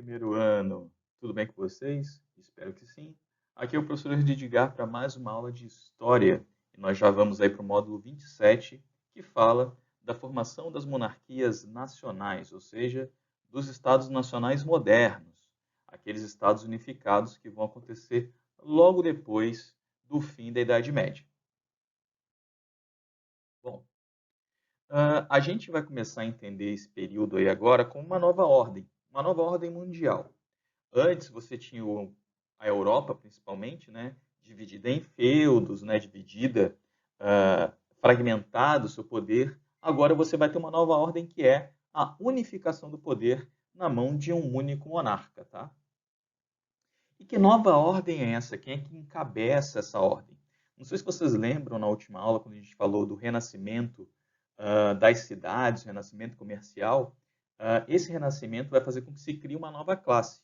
primeiro ano, tudo bem com vocês? Espero que sim. Aqui é o professor Edgar para mais uma aula de História. E nós já vamos aí para o módulo 27, que fala da formação das monarquias nacionais, ou seja, dos estados nacionais modernos, aqueles estados unificados que vão acontecer logo depois do fim da Idade Média. Bom, a gente vai começar a entender esse período aí agora como uma nova ordem mundial. Antes você tinha a Europa, principalmente, né, dividida em feudos, né, dividida, fragmentado o seu poder. Agora você vai ter uma nova ordem que é a unificação do poder na mão de um único monarca, tá? E que nova ordem é essa? Quem é que encabeça essa ordem? Não sei se vocês lembram na última aula, quando a gente falou do renascimento das cidades, o renascimento comercial. Esse renascimento vai fazer com que se crie uma nova classe.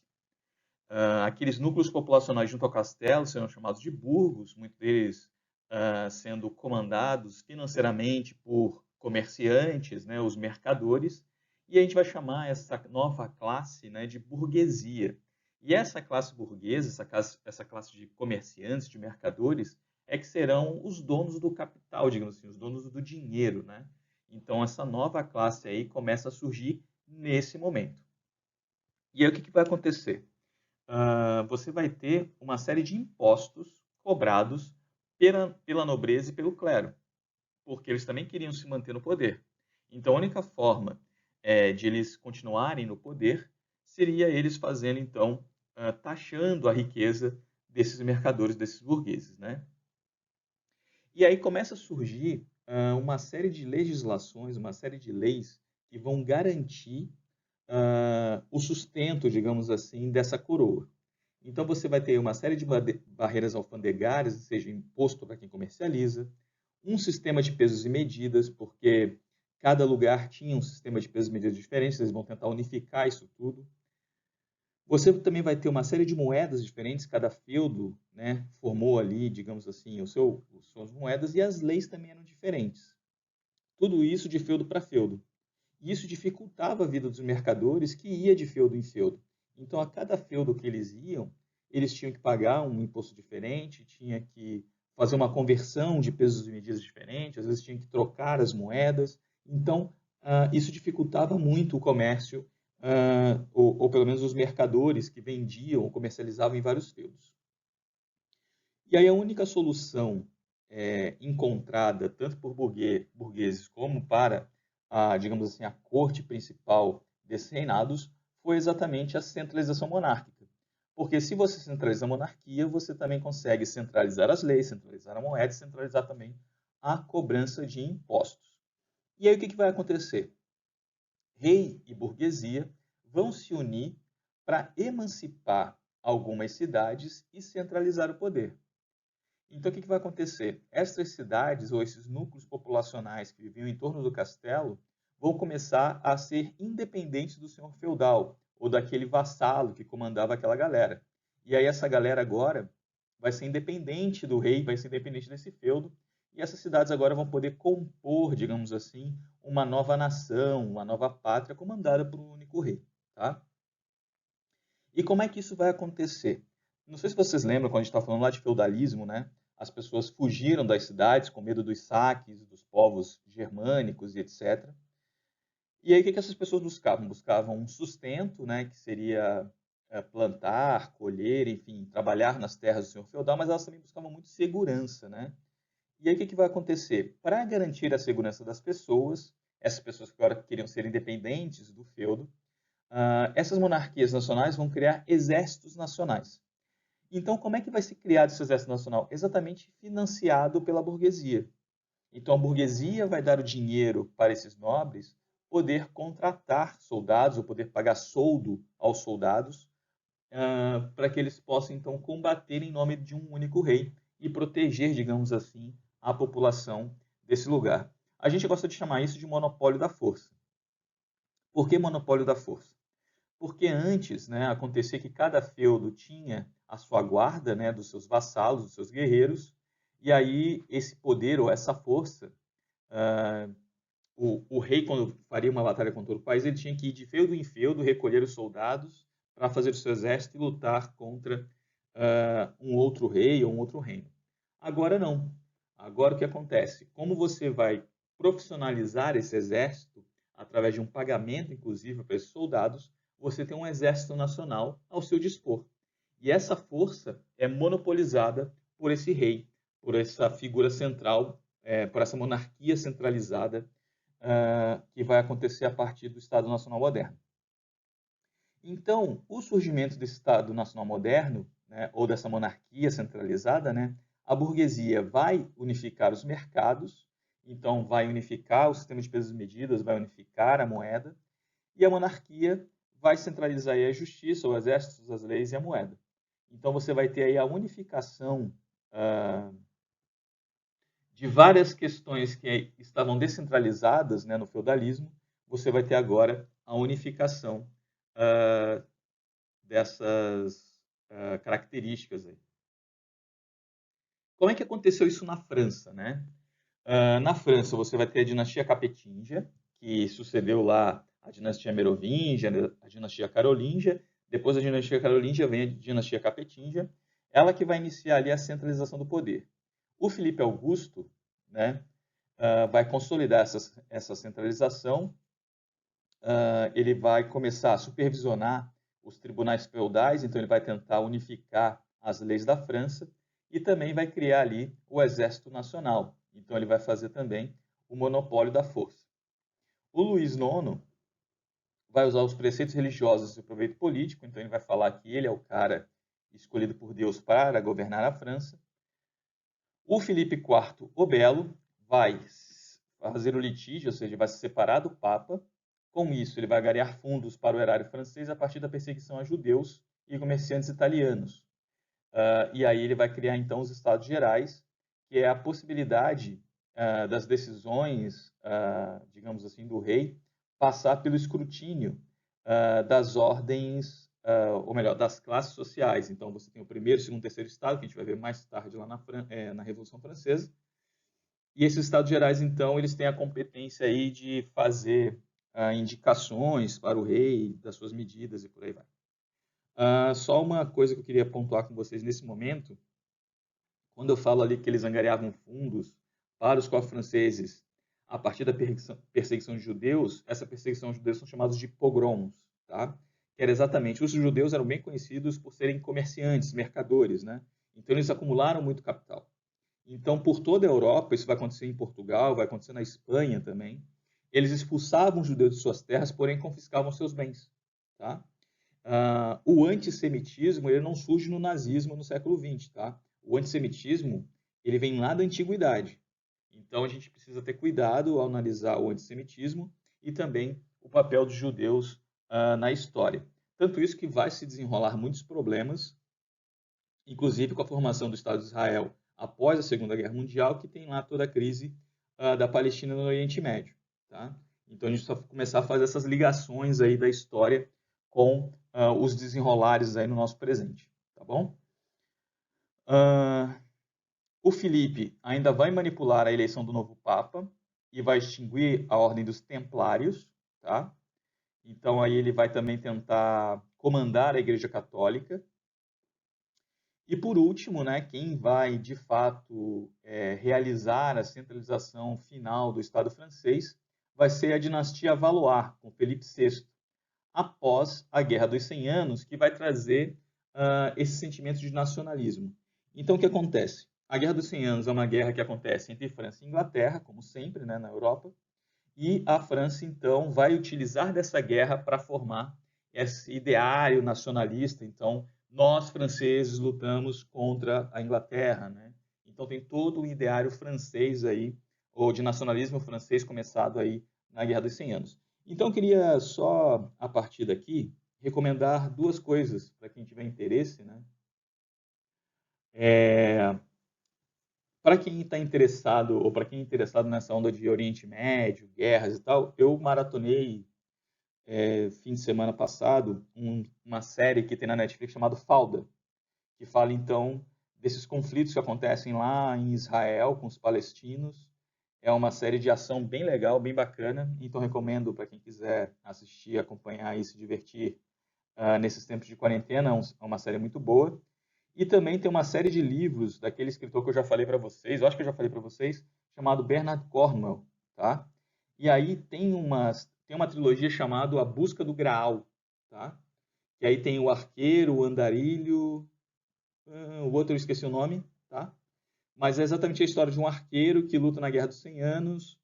Aqueles núcleos populacionais junto ao castelo serão chamados de burgos, muitos deles sendo comandados financeiramente por comerciantes, né, os mercadores, e a gente vai chamar essa nova classe, né, de burguesia. E essa classe burguesa, essa classe de comerciantes, de mercadores, é que serão os donos do capital, digamos assim, os donos do dinheiro, né? Então, essa nova classe aí começa a surgir nesse momento. E aí, o que vai acontecer? Você vai ter uma série de impostos cobrados pela nobreza e pelo clero, porque eles também queriam se manter no poder. Então, a única forma de eles continuarem no poder seria eles fazendo, então, taxando a riqueza desses mercadores, desses burgueses, né? E aí começa a surgir uma série de legislações, uma série de leis que vão garantir o sustento, digamos assim, dessa coroa. Então, você vai ter uma série de barreiras alfandegárias, ou seja, imposto para quem comercializa, um sistema de pesos e medidas, porque cada lugar tinha um sistema de pesos e medidas diferentes, eles vão tentar unificar isso tudo. Você também vai ter uma série de moedas diferentes, cada feudo, né, formou ali, digamos assim, suas moedas, e as leis também eram diferentes. Tudo isso de feudo para feudo. E isso dificultava a vida dos mercadores que ia de feudo em feudo. Então, a cada feudo que eles iam, eles tinham que pagar um imposto diferente, tinha que fazer uma conversão de pesos e medidas diferentes, às vezes tinha que trocar as moedas. Então, isso dificultava muito o comércio, ou pelo menos os mercadores que vendiam ou comercializavam em vários feudos. E aí a única solução encontrada, tanto por burgueses como para, digamos assim, a corte principal desses reinados, foi exatamente a centralização monárquica. Porque se você centraliza a monarquia, você também consegue centralizar as leis, centralizar a moeda e centralizar também a cobrança de impostos. E aí o que vai acontecer? Rei e burguesia vão se unir para emancipar algumas cidades e centralizar o poder. Então, o que vai acontecer? Essas cidades ou esses núcleos populacionais que viviam em torno do castelo vão começar a ser independentes do senhor feudal ou daquele vassalo que comandava aquela galera. E aí essa galera agora vai ser independente do rei, vai ser independente desse feudo, e essas cidades agora vão poder compor, digamos assim, uma nova nação, uma nova pátria comandada por um único rei, tá? E como é que isso vai acontecer? Não sei se vocês lembram, quando a gente está falando lá de feudalismo, né? As pessoas fugiram das cidades com medo dos saques, dos povos germânicos e etc. E aí o que essas pessoas buscavam? Buscavam um sustento, né? Que seria plantar, colher, enfim, trabalhar nas terras do senhor feudal, mas elas também buscavam muito segurança, né? E aí o que vai acontecer? Para garantir a segurança das pessoas, essas pessoas que agora queriam ser independentes do feudo, essas monarquias nacionais vão criar exércitos nacionais. Então, como é que vai ser criado esse exército nacional? Exatamente financiado pela burguesia. Então, a burguesia vai dar o dinheiro para esses nobres poder contratar soldados, ou poder pagar soldo aos soldados, para que eles possam, então, combater em nome de um único rei e proteger, digamos assim, a população desse lugar. A gente gosta de chamar isso de monopólio da força. Por que monopólio da força? Porque antes, né, acontecia que cada feudo tinha a sua guarda, né, dos seus vassalos, dos seus guerreiros, e aí esse poder ou essa força, o rei, quando faria uma batalha contra o país, ele tinha que ir de feudo em feudo, recolher os soldados para fazer o seu exército e lutar contra um outro rei ou um outro reino. Agora não. Agora o que acontece? Como você vai profissionalizar esse exército, através de um pagamento, inclusive, para esses soldados, você tem um exército nacional ao seu dispor. E essa força é monopolizada por esse rei, por essa figura central, por essa monarquia centralizada que vai acontecer a partir do Estado Nacional Moderno. Então, o surgimento desse Estado Nacional Moderno, né, ou dessa monarquia centralizada, né, a burguesia vai unificar os mercados, então vai unificar o sistema de pesos e medidas, vai unificar a moeda, e a monarquia vai centralizar aí a justiça, o exército, as leis e a moeda. Então você vai ter aí a unificação de várias questões que estavam descentralizadas, né, no feudalismo, você vai ter agora a unificação dessas características aí. Como é que aconteceu isso na França, né? Na França você vai ter a dinastia capetinga, que sucedeu lá a dinastia merovingia, a dinastia carolíngia. Depois da dinastia carolíngia vem a dinastia capetinga, ela que vai iniciar ali a centralização do poder. O Filipe Augusto, né, vai consolidar essa centralização. Ele vai começar a supervisionar os tribunais feudais, então ele vai tentar unificar as leis da França e também vai criar ali o Exército Nacional. Então ele vai fazer também o monopólio da força. O Luís IX vai usar os preceitos religiosos e o proveito político, então ele vai falar que ele é o cara escolhido por Deus para governar a França. O Filipe IV o Belo vai fazer o litígio, ou seja, vai se separar do Papa. Com isso, ele vai angariar fundos para o erário francês a partir da perseguição a judeus e comerciantes italianos. E aí ele vai criar, então, os Estados Gerais, que é a possibilidade das decisões, digamos assim, do rei, passar pelo escrutínio das ordens, ou melhor, das classes sociais. Então, você tem o primeiro, segundo, terceiro estado, que a gente vai ver mais tarde lá na Revolução Francesa. E esses Estados Gerais, então, eles têm a competência aí de fazer indicações para o rei das suas medidas e por aí vai. Só uma coisa que eu queria pontuar com vocês nesse momento, quando eu falo ali que eles angariavam fundos para os cofres franceses a partir da perseguição de judeus, essa perseguição de judeus são chamados de pogroms, tá? Que era exatamente, os judeus eram bem conhecidos por serem comerciantes, mercadores, né? Então eles acumularam muito capital. Então, por toda a Europa, isso vai acontecer em Portugal, vai acontecer na Espanha também, eles expulsavam os judeus de suas terras, porém confiscavam seus bens, tá? O antissemitismo ele não surge no nazismo no século XX, tá? O antissemitismo ele vem lá da antiguidade. Então a gente precisa ter cuidado ao analisar o antissemitismo e também o papel dos judeus na história. Tanto isso que vai se desenrolar muitos problemas, inclusive com a formação do Estado de Israel após a Segunda Guerra Mundial, que tem lá toda a crise da Palestina no Oriente Médio, tá? Então a gente só começar a fazer essas ligações aí da história com os desenrolares aí no nosso presente, tá bom? O Filipe ainda vai manipular a eleição do novo Papa e vai extinguir a Ordem dos Templários, tá? Então aí ele vai também tentar comandar a Igreja Católica. E por último, né, quem vai de fato realizar a centralização final do Estado francês vai ser a dinastia Valois, com Felipe VI, após a Guerra dos 100 Anos, que vai trazer esse sentimento de nacionalismo. Então, o que acontece? A Guerra dos 100 Anos é uma guerra que acontece entre França e Inglaterra, como sempre, né, na Europa, e a França, então, vai utilizar dessa guerra para formar esse ideário nacionalista. Então, nós, franceses, lutamos contra a Inglaterra, né? Então, tem todo o ideário francês aí, ou de nacionalismo francês começado aí na Guerra dos 100 Anos. Então, eu queria só, a partir daqui, recomendar duas coisas para quem tiver interesse, né? Para quem está interessado, ou para quem é interessado nessa onda de Oriente Médio, guerras e tal, eu maratonei fim de semana passado uma série que tem na Netflix chamada Fauda, que fala então desses conflitos que acontecem lá em Israel com os palestinos. É uma série de ação bem legal, bem bacana, então recomendo para quem quiser assistir, acompanhar e se divertir nesses tempos de quarentena, é uma série muito boa. E também tem uma série de livros daquele escritor que eu já falei para vocês, eu acho que eu já falei para vocês, chamado Bernard Cornwell, tá? E aí tem uma trilogia chamada A Busca do Graal, tá? E aí tem o Arqueiro, o Andarilho, o outro eu esqueci o nome, tá? Mas é exatamente a história de um arqueiro que luta na Guerra dos 100 Anos,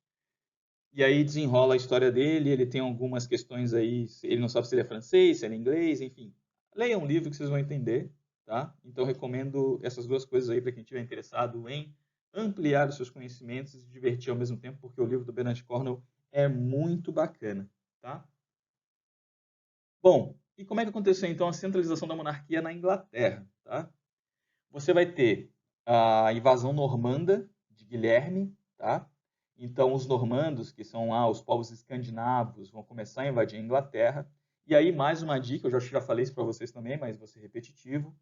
e aí desenrola a história dele, ele tem algumas questões aí, ele não sabe se ele é francês, se ele é inglês, enfim. Leia um livro que vocês vão entender, tá? Então recomendo essas duas coisas aí para quem estiver interessado em ampliar os seus conhecimentos e se divertir ao mesmo tempo, porque o livro do Bernard Cornwell é muito bacana, tá? Bom, e como é que aconteceu então a centralização da monarquia na Inglaterra, tá? Você vai ter a invasão normanda de Guilherme, tá? Então, os normandos, que são os povos escandinavos, vão começar a invadir a Inglaterra. E aí, mais uma dica, eu já falei isso para vocês também, mas vou ser repetitivo.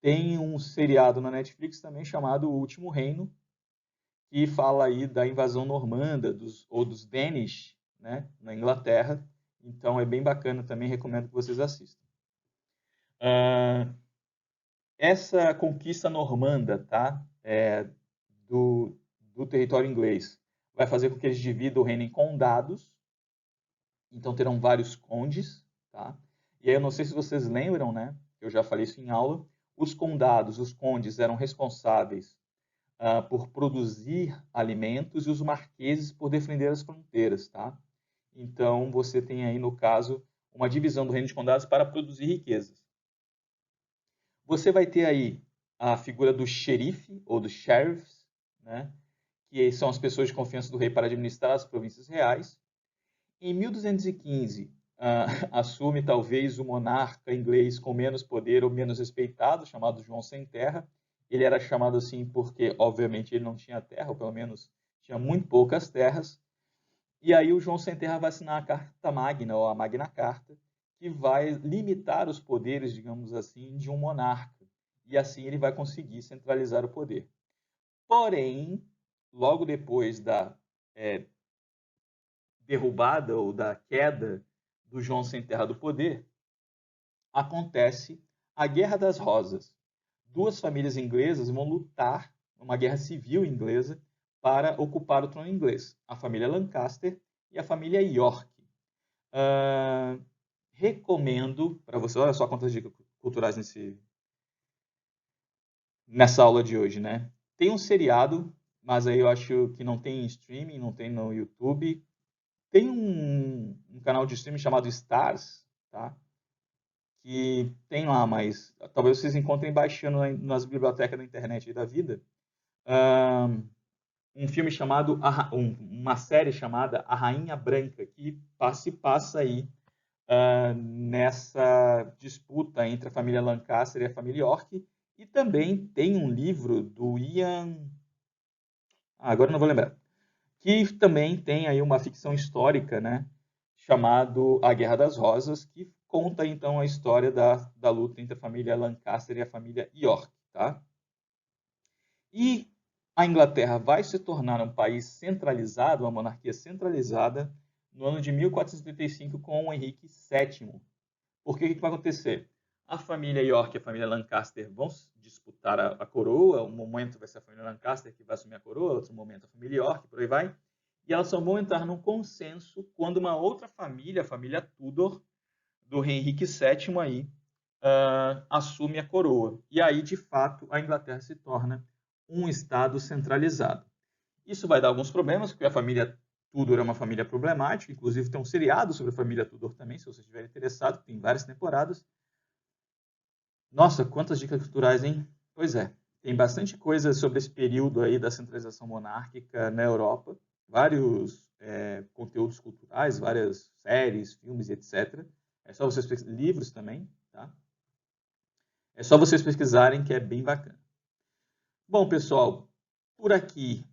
Tem um seriado na Netflix também chamado O Último Reino, que fala aí da invasão normanda, ou dos Danish, né, na Inglaterra. Então, é bem bacana também, recomendo que vocês assistam. Essa conquista normanda, tá? Do, do território inglês vai fazer com que eles dividam o reino em condados, então terão vários condes, tá? E aí eu não sei se vocês lembram, né? Eu já falei isso em aula. Os condados, os condes eram responsáveis por produzir alimentos e os marqueses por defender as fronteiras, tá? Então você tem aí no caso uma divisão do reino de condados para produzir riquezas. Você vai ter aí a figura do xerife ou dos sheriffs, né? Que são as pessoas de confiança do rei para administrar as províncias reais. Em 1215, assume talvez o monarca inglês com menos poder ou menos respeitado, chamado João Sem Terra. Ele era chamado assim porque, obviamente, ele não tinha terra, ou pelo menos tinha muito poucas terras. E aí o João Sem Terra vai assinar a Carta Magna, ou a Magna Carta, que vai limitar os poderes, digamos assim, de um monarca. E assim ele vai conseguir centralizar o poder. Porém, logo depois da derrubada ou da queda do João Sem Terra do poder, acontece a Guerra das Rosas. Duas famílias inglesas vão lutar numa guerra civil inglesa para ocupar o trono inglês. A família Lancaster e a família York. Recomendo para você, olha só quantas dicas culturais nessa aula de hoje, né? Tem um seriado, mas aí eu acho que não tem em streaming, não tem no YouTube. Tem um canal de streaming chamado Stars, tá? Que tem lá, mas talvez vocês encontrem baixando nas bibliotecas da internet da vida. Um filme chamado, uma série chamada A Rainha Branca, que se passa aí nessa disputa entre a família Lancaster e a família York. E também tem um livro do Ian... agora não vou lembrar. Que também tem aí uma ficção histórica, né? Chamado A Guerra das Rosas, que conta então a história da luta entre a família Lancaster e a família York, tá? E a Inglaterra vai se tornar um país centralizado, uma monarquia centralizada, no ano de 1485 com o Henrique VII. Porque o que vai acontecer? A família York e a família Lancaster vão disputar a coroa. Um momento vai ser a família Lancaster que vai assumir a coroa, outro momento a família York, por aí vai. E elas só vão entrar num consenso quando uma outra família, a família Tudor, do rei Henrique VII, aí, assume a coroa. E aí, de fato, a Inglaterra se torna um estado centralizado. Isso vai dar alguns problemas, porque a família Tudor é uma família problemática, inclusive tem um seriado sobre a família Tudor também, se você estiver interessado, tem várias temporadas. Nossa, quantas dicas culturais, hein? Pois é, tem bastante coisa sobre esse período aí da centralização monárquica na Europa, vários conteúdos culturais, várias séries, filmes, etc. É só vocês pesquisarem, livros também, tá? É só vocês pesquisarem que é bem bacana. Bom, pessoal, por aqui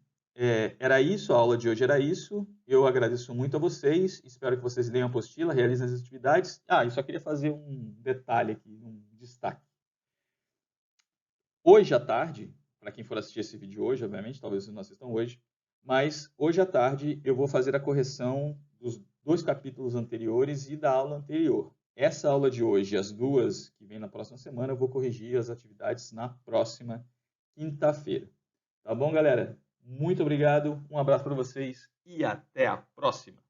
era isso, a aula de hoje era isso. Eu agradeço muito a vocês, espero que vocês leiam a apostila, realizem as atividades. Eu só queria fazer um detalhe aqui, um destaque. Hoje à tarde, para quem for assistir esse vídeo hoje, obviamente, talvez vocês não assistam hoje, mas hoje à tarde eu vou fazer a correção dos 2 capítulos anteriores e da aula anterior. essa aula de hoje, as duas que vem na próxima semana, eu vou corrigir as atividades na próxima quinta-feira. Tá bom, galera? Muito obrigado, um abraço para vocês e até a próxima!